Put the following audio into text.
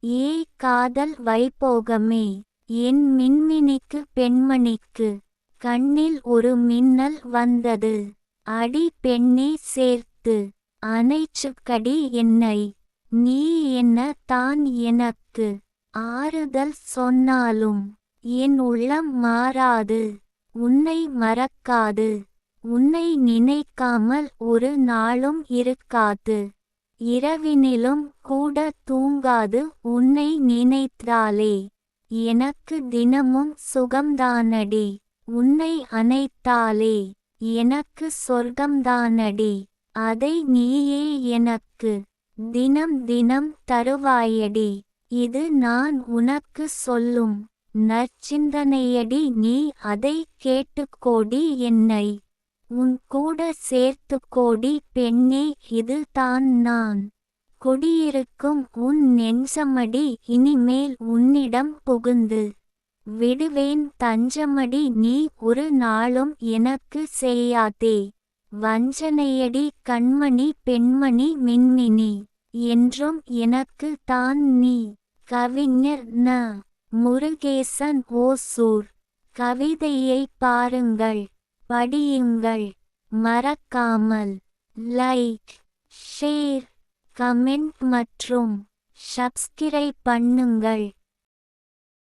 ஏ காதல் வைபோகமே, என் மின்மினிக்கு பெண்மணிக்கு கண்ணில் ஒரு மின்னல் வந்தது. அடி பெண்ணே சேர்த்து அணைச்சுக்கடி என்னை, நீ என்ன தான் எனக்கு ஆறுதல் சொன்னாலும் என் உள்ளம் மாறாது, உன்னை மறக்காது. உன்னை நினைக்காமல் ஒரு நாளும் இருக்காது, இரவினிலும் கூட தூங்காது உன்னை நினைத்தாலே. எனக்கு தினமும் சுகம்தானடி, உன்னை அணைத்தாலே எனக்கு சொர்க்கம்தானடி. அதை நீயே எனக்கு தினம் தினம் தருவாயடி. இது நான் உனக்கு சொல்லும் நற்சிந்தனையடி, நீ அதை கேட்டுக்கோடி என்னை உன் கூட சேர்த்துக்கோடி பெண்ணே. இது தான் நான் குடியிருக்கும் உன் நெஞ்சமடி, இனிமேல் உன்னிடம் புகுந்து விடுவேன் தஞ்சமடி. நீ ஒரு நாளும் எனக்கு செய்யாதே வஞ்சனையடி கண்மணி பெண்மணி மின்மினி, என்றும் எனக்கு தான் நீ. கவிஞர் ந. முருகேசன் ஓசூர். கவிதையை பாருங்கள், படியுங்கள். மறக்காமல் லைக், ஷேர், கமெண்ட் மற்றும் சப்ஸ்கிரைப் பண்ணுங்கள்.